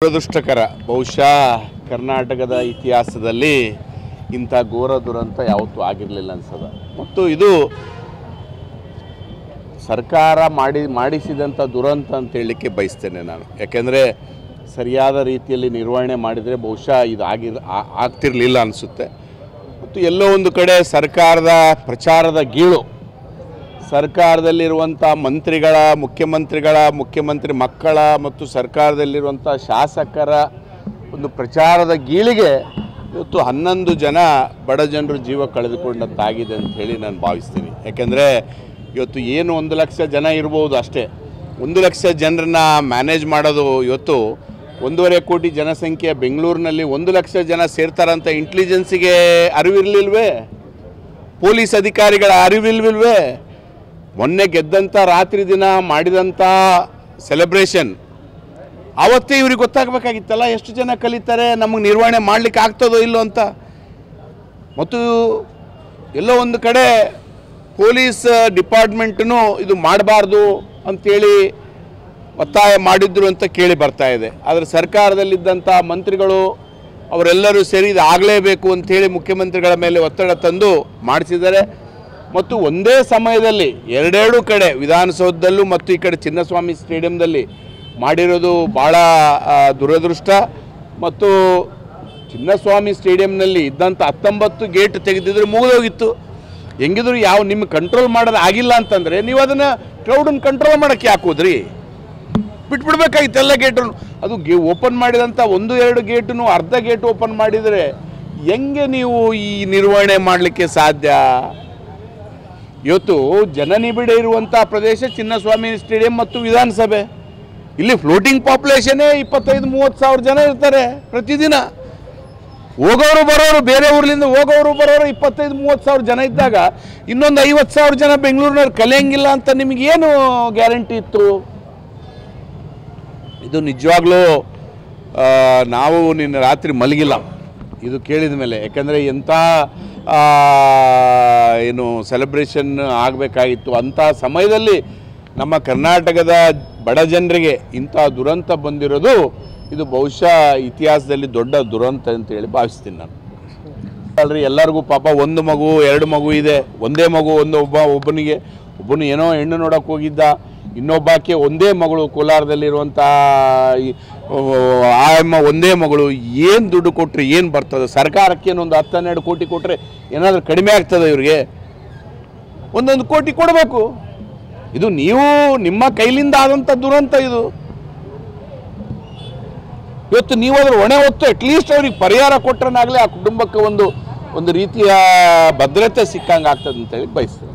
ದುರದೃಷ್ಟಕರ ಬಹುಶಃ ಕರ್ನಾಟಕದ ಇತಿಹಾಸದಲ್ಲಿ ಇಂಥ ಘೋರ ದುರಂತ ಯಾವತ್ತೂ ಆಗಿರಲಿಲ್ಲ ಅನ್ಸದ ಮತ್ತು ಇದು ಸರ್ಕಾರ ಮಾಡಿಸಿದಂಥ ದುರಂತ ಅಂತ ಹೇಳಲಿಕ್ಕೆ ಬಯಸ್ತೇನೆ ನಾನು. ಯಾಕೆಂದರೆ ಸರಿಯಾದ ರೀತಿಯಲ್ಲಿ ನಿರ್ವಹಣೆ ಮಾಡಿದರೆ ಬಹುಶಃ ಇದು ಆಗ್ತಿರಲಿಲ್ಲ ಅನಿಸುತ್ತೆ. ಮತ್ತು ಎಲ್ಲೋ ಒಂದು ಕಡೆ ಸರ್ಕಾರದ ಪ್ರಚಾರದ ಗೀಳು, ಸರ್ಕಾರದಲ್ಲಿರುವಂಥ ಮಂತ್ರಿಗಳ, ಮುಖ್ಯಮಂತ್ರಿ ಮಕ್ಕಳ ಮತ್ತು ಸರ್ಕಾರದಲ್ಲಿರುವಂಥ ಶಾಸಕರ ಒಂದು ಪ್ರಚಾರದ ಗೀಳಿಗೆ ಇವತ್ತು 11 ಜನ ಬಡ ಜನರು ಜೀವ ಕಳೆದುಕೊಂಡಂತಾಗಿದೆ ಅಂತ ಹೇಳಿ ನಾನು ಭಾವಿಸ್ತೀನಿ. ಯಾಕೆಂದರೆ ಇವತ್ತು ಏನು 1 ಲಕ್ಷ ಜನ ಇರ್ಬೋದು ಅಷ್ಟೇ. 1 ಲಕ್ಷ ಜನರನ್ನ ಮ್ಯಾನೇಜ್ ಮಾಡೋದು ಇವತ್ತು 1.5 ಕೋಟಿ ಜನಸಂಖ್ಯೆ ಬೆಂಗಳೂರಿನಲ್ಲಿ 1 ಲಕ್ಷ ಜನ ಸೇರ್ತಾರಂತ ಇಂಟೆಲಿಜೆನ್ಸಿಗೆ ಅರಿವಿರಲಿಲ್ವೇ? ಪೊಲೀಸ್ ಅಧಿಕಾರಿಗಳ ಅರಿವಿಲ್ವಿಲ್ವೇ? ಮೊನ್ನೆ ಗೆದ್ದಂಥ ರಾತ್ರಿ ದಿನ ಮಾಡಿದಂಥ ಸೆಲೆಬ್ರೇಷನ್ ಆವತ್ತೇ ಇವ್ರಿಗೆ ಗೊತ್ತಾಗಬೇಕಾಗಿತ್ತಲ್ಲ, ಎಷ್ಟು ಜನ ಕಲಿತಾರೆ, ನಮಗೆ ನಿರ್ವಹಣೆ ಮಾಡಲಿಕ್ಕೆ ಆಗ್ತದೋ ಇಲ್ಲೋ ಅಂತ. ಮತ್ತು ಎಲ್ಲೋ ಒಂದು ಕಡೆ ಪೊಲೀಸ್ ಡಿಪಾರ್ಟ್ಮೆಂಟೂ ಇದು ಮಾಡಬಾರ್ದು ಅಂಥೇಳಿ ಒತ್ತಾಯ ಮಾಡಿದ್ರು ಅಂತ ಕೇಳಿ ಬರ್ತಾ ಇದೆ. ಆದರೆ ಸರ್ಕಾರದಲ್ಲಿದ್ದಂಥ ಮಂತ್ರಿಗಳು ಅವರೆಲ್ಲರೂ ಸೇರಿ ಇದು ಆಗಲೇಬೇಕು ಅಂಥೇಳಿ ಮುಖ್ಯಮಂತ್ರಿಗಳ ಮೇಲೆ ಒತ್ತಡ ತಂದು ಮಾಡಿಸಿದ್ದಾರೆ. ಮತ್ತು ಒಂದೇ ಸಮಯದಲ್ಲಿ ಎರಡೆರಡು ಕಡೆ ವಿಧಾನಸೌಧದಲ್ಲೂ ಮತ್ತು ಈ ಕಡೆ ಚಿನ್ನಸ್ವಾಮಿ ಸ್ಟೇಡಿಯಂದಲ್ಲಿ ಮಾಡಿರೋದು ಭಾಳ ದುರದೃಷ್ಟ. ಮತ್ತು ಚಿನ್ನಸ್ವಾಮಿ ಸ್ಟೇಡಿಯಂನಲ್ಲಿ ಇದ್ದಂಥ 19 ಗೇಟ್ ತೆಗೆದಿದ್ರೆ ಮುಗಿದೋಗಿತ್ತು. ಹೆಂಗಿದ್ರು ನಿಮ್ಮ ಕಂಟ್ರೋಲ್ ಮಾಡೋದು ಆಗಿಲ್ಲ ಅಂತಂದರೆ ನೀವು ಅದನ್ನು ಕ್ರೌಡನ್ನು ಕಂಟ್ರೋಲ್ ಮಾಡೋಕ್ಕೆ ಹಾಕೋದ್ರಿ, ಬಿಟ್ಬಿಡ್ಬೇಕಾಗಿತ್ತು ಎಲ್ಲ ಗೇಟನ್ನು. ಅದು ಓಪನ್ ಮಾಡಿದಂಥ 1-2 ಗೇಟನ್ನು ಅರ್ಧ ಗೇಟ್ ಓಪನ್ ಮಾಡಿದರೆ ಹೆಂಗೆ ನೀವು ಈ ನಿರ್ವಹಣೆ ಮಾಡಲಿಕ್ಕೆ ಸಾಧ್ಯ? ಇವತ್ತು ಜನನಿಬಿಡ ಇರುವಂಥ ಪ್ರದೇಶ ಚಿನ್ನಸ್ವಾಮಿ ಸ್ಟೇಡಿಯಂ ಮತ್ತು ವಿಧಾನಸಭೆ. ಇಲ್ಲಿ ಫ್ಲೋಟಿಂಗ್ ಪಾಪ್ಯುಲೇಷನ್ನೇ 25-30 ಸಾವಿರ ಜನ ಇರ್ತಾರೆ ಪ್ರತಿದಿನ. ಹೋಗೋರು ಬರೋರು, ಬೇರೆ ಊರ್ಲಿಂದ ಹೋಗೋರು ಬರೋರು 25-30 ಸಾವಿರ ಜನ ಇದ್ದಾಗ ಇನ್ನೊಂದು 50 ಸಾವಿರ ಜನ ಬೆಂಗಳೂರಿನವ್ರು ಕಲಿಯಂಗಿಲ್ಲ ಅಂತ ನಿಮಗೇನು ಗ್ಯಾರಂಟಿ ಇತ್ತು? ಇದು ನಿಜವಾಗ್ಲೂ ನಾವು ನಿನ್ನೆ ರಾತ್ರಿ ಮಲಗಿಲ್ಲ ಇದು ಕೇಳಿದ ಮೇಲೆ. ಯಾಕಂದರೆ ಎಂಥ ಏನು ಸೆಲೆಬ್ರೇಷನ್ ಆಗಬೇಕಾಗಿತ್ತು ಅಂಥ ಸಮಯದಲ್ಲಿ ನಮ್ಮ ಕರ್ನಾಟಕದ ಬಡ ಜನರಿಗೆ ಇಂಥ ದುರಂತ ಬಂದಿರೋದು ಇದು ಬಹುಶಃ ಇತಿಹಾಸದಲ್ಲಿ ದೊಡ್ಡ ದುರಂತ ಅಂತೇಳಿ ಭಾವಿಸ್ತೀನಿ ನಾನು. ಅಲ್ರಿ, ಎಲ್ಲರಿಗೂ ಪಾಪ 1 ಮಗು 2 ಮಗು ಇದೆ. ಒಂದೇ ಮಗು ಒಬ್ಬನು ಏನೋ ಹೆಣ್ಣು ನೋಡೋಕೆ ಹೋಗಿದ್ದ, ಇನ್ನೊಬ್ಬಾಕೆ ಒಂದೇ ಮಗಳು ಕೋಲಾರದಲ್ಲಿರುವಂಥ ಆಯಮ್ಮ ಒಂದೇ ಮಗಳು. ಏನು ದುಡ್ಡು ಕೊಟ್ಟರೆ ಏನು ಬರ್ತದೆ? ಸರ್ಕಾರಕ್ಕೇನು ಒಂದು 10-12 ಕೋಟಿ ಕೊಟ್ಟರೆ ಏನಾದರೂ ಕಡಿಮೆ ಆಗ್ತದೆ? ಇವ್ರಿಗೆ 1 ಕೋಟಿ ಕೊಡಬೇಕು. ಇದು ನಿಮ್ಮ ಕೈಲಿಂದ ಆದಂಥ ದುರಂತ ಇದು. ಇವತ್ತು ನೀವು ಅದ್ರ ಹೊಣೆ ಹೊತ್ತು ಅಟ್ಲೀಸ್ಟ್ ಅವ್ರಿಗೆ ಪರಿಹಾರ ಕೊಟ್ಟರನಾಗಲೇ ಆ ಕುಟುಂಬಕ್ಕೆ ಒಂದು ರೀತಿಯ ಭದ್ರತೆ ಸಿಕ್ಕಂಗೆ ಆಗ್ತದೆ ಅಂತೇಳಿ ಬಯಸ್ತೇನೆ.